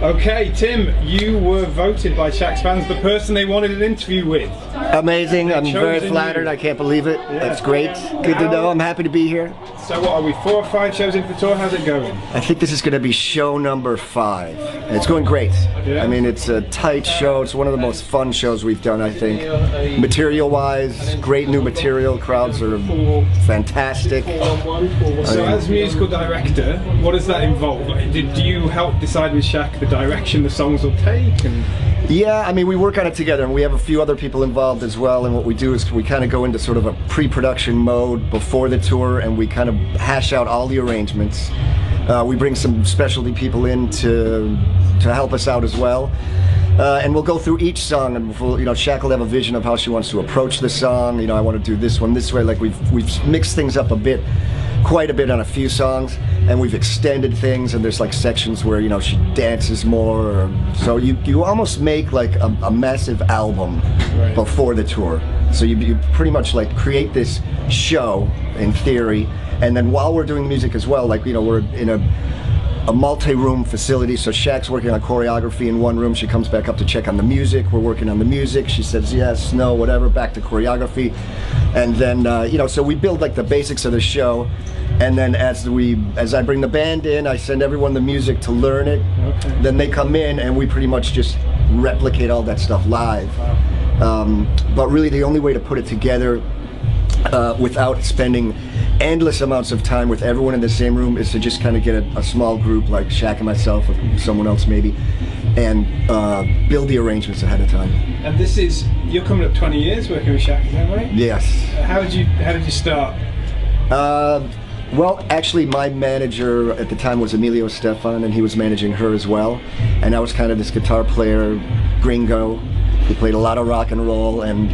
Okay, Tim, you were voted by Shaq's fans the person they wanted an interview with. Amazing. I'm very flattered. I can't believe it. Yeah. That's great. Good to know. I'm happy to be here. So what are we, 4 or 5 shows into the tour? How's it going? I think this is going to be show number 5. And it's going great. Yeah. I mean, it's a tight show. It's one of the most fun shows we've done, I think. Material-wise, great new material. Crowds are fantastic. So as musical director, what does that involve? Do you help decide with Shaq the direction the songs will take? Yeah, I mean, we work on it together, and we have a few other people involved as well, and what we do is we kind of go into sort of a pre-production mode before the tour, and we kind of hash out all the arrangements. We bring some specialty people in to help us out as well. And we'll go through each song, and Shaq will have a vision of how she wants to approach the song. I want to do this one this way. Like we've mixed things up quite a bit on a few songs, and we've extended things, and there's like sections where she dances more, so you almost make like a massive album before the tour. So you pretty much like create this show in theory, and then while we're doing music as well, like we're in a multi-room facility, so Shaq's working on choreography in one room, she comes back up to check on the music, we're working on the music, she says yes, no, whatever, back to choreography, and then so we build like the basics of the show, and then as I bring the band in, I send everyone the music to learn it, then they come in and we pretty much just replicate all that stuff live. But really the only way to put it together without spending endless amounts of time with everyone in the same room is to just kind of get a small group like Shaq and myself or someone else maybe, and build the arrangements ahead of time. And you're coming up 20 years working with Shaq, is that right? Yes. How did you start? Well, actually my manager at the time was Emilio Estefan, and he was managing her as well, and I was kind of this guitar player gringo who played a lot of rock and roll, and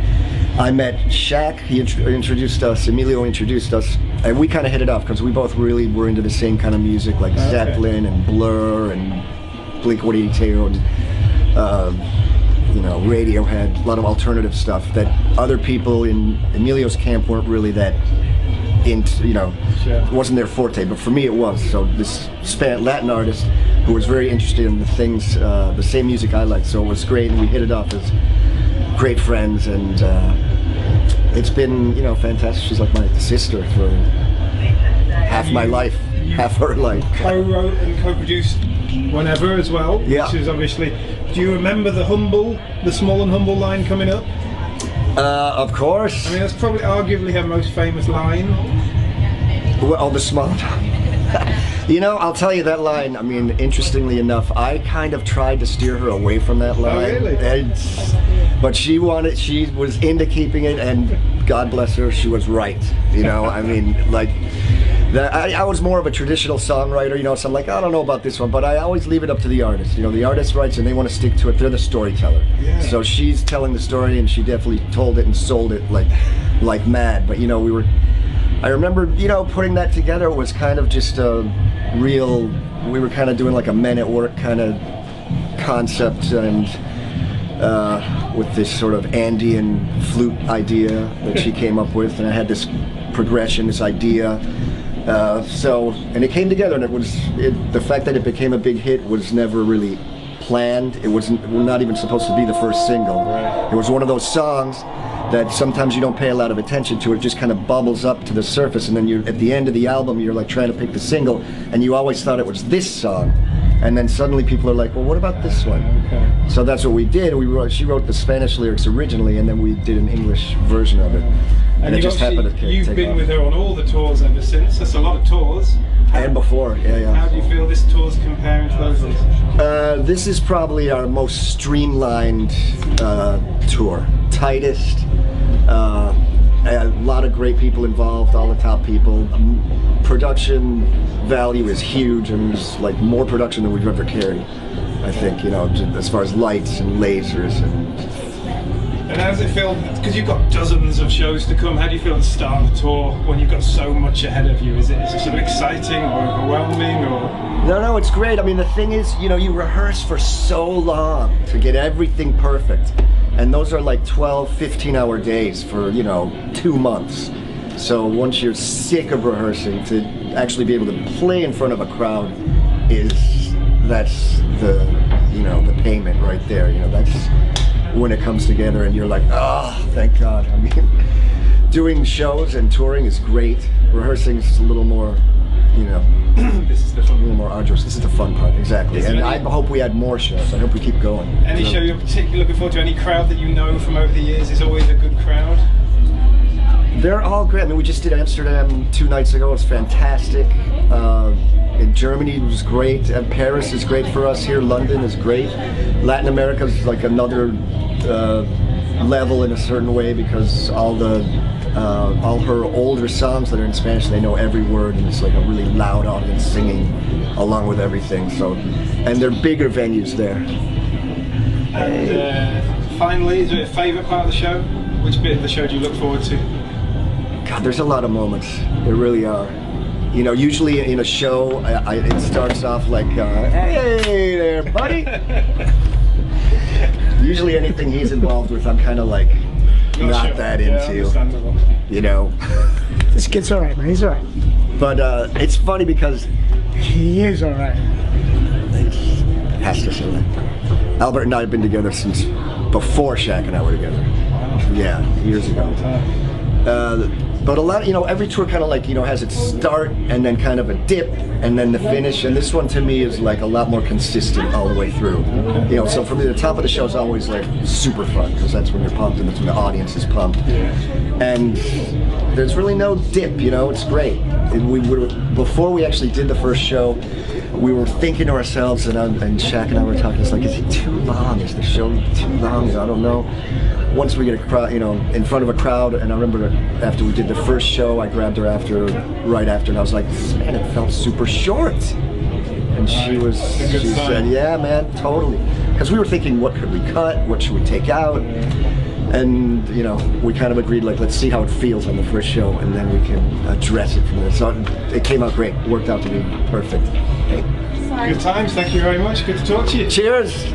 I met Shaq, he introduced us, Emilio introduced us, and we kind of hit it off because we both really were into the same kind of music, like Zeppelin and Blur and Blink-182 and Radiohead, a lot of alternative stuff that other people in Emilio's camp weren't really that into, it wasn't their forte, but for me it was. So this Latin artist who was very interested in the things, the same music I liked, so it was great, and we hit it off as great friends, and it's been fantastic. She's like my sister for half my life, half her life. Co-wrote and co-produced Whenever as well, yeah. Which is obviously. Do you remember the small and humble line coming up? Of course. I mean, that's probably arguably her most famous line. Well, the small. I'll tell you that line, I mean, interestingly enough, I kind of tried to steer her away from that line. Oh, really? But she was into keeping it, and God bless her, she was right. I mean, like, I was more of a traditional songwriter, so I'm like, I don't know about this one, but I always leave it up to the artist. The artist writes and they want to stick to it, they're the storyteller. Yeah. So she's telling the story, and she definitely told it and sold it like mad, but I remember, putting that together. It was kind of just we were kind of doing like a Men at Work kind of concept, and with this sort of Andean flute idea that she came up with, and I had this progression, this idea. And it came together, and the fact that it became a big hit was never really planned. It wasn't, we're not even supposed to be the first single. Right. It was one of those songs that sometimes you don't pay a lot of attention to. It just kind of bubbles up to the surface, and then at the end of the album, you're like trying to pick the single, and you always thought it was this song, and then suddenly people are like, well, what about this one? Okay. So that's what we did. She wrote the Spanish lyrics originally, and then we did an English version of it. And it just happened to you've been with her on all the tours ever since. That's a lot of tours. And before, yeah. How do you feel this tour's comparing to those ones? This is probably our most streamlined tour. Tightest. A lot of great people involved, all the top people. Production value is huge, and there's like more production than we've ever carried, I think, as far as lights and lasers. And how does it feel, because you've got dozens of shows to come, how do you feel at the start of the tour when you've got so much ahead of you? Is it sort of exciting or overwhelming, or? No, it's great. I mean, the thing is, you rehearse for so long to get everything perfect. And those are like 12, 15-hour days for, 2 months. So once you're sick of rehearsing, to actually be able to play in front of a crowd that's the you know, the payment right there. You know, that's when it comes together and you're like, oh, thank God. I mean, doing shows and touring is great. Rehearsing is a little more, you know, This is the fun. a little more arduous. This is the fun part, exactly. And I hope we add more shows. I hope we keep going. Any show you're particularly looking forward to? Any crowd that you know from over the years is always a good crowd? They're all great. I mean, we just did Amsterdam 2 nights ago. It was fantastic. In Germany, it was great. Paris is great for us here. London is great. Latin America is like another level in a certain way because all her older songs that are in Spanish, they know every word, and it's like a really loud audience singing along with everything. So, and they're bigger venues there. And finally, is there a favourite part of the show? Which bit of the show do you look forward to? God, there's a lot of moments. There really are. You know, usually in a show, it starts off like, hey there, buddy. Usually anything he's involved with, I'm kind of like, not sure. that Yeah, into, understandable. you know. This kid's alright, man. He's alright. But it's funny because He is alright. it has to say that. Albert and I have been together since before Shaq and I were together. Yeah, years ago. But a lot, you know, every tour kind of like, you know, has its start and then kind of a dip and then the finish. And this one to me is like a lot more consistent all the way through. You know, so for me, the top of the show is always like super fun because that's when you're pumped and that's when the audience is pumped. And there's really no dip, you know, it's great. And before we actually did the first show, we were thinking to ourselves, and Shaq and I were talking, it's like, is it too long? Is the show too long? I don't know. Once we get a crowd, you know, in front of a crowd, and I remember after we did the first show, I grabbed her right after, and I was like, man, it felt super short. And she said, yeah, man, totally. Because we were thinking, what could we cut? What should we take out? And, you know, we kind of agreed, like, let's see how it feels on the first show, and then we can address it from there. So it came out great. It worked out to be perfect. Hey. Good times, thank you very much. Good to talk to you. Cheers.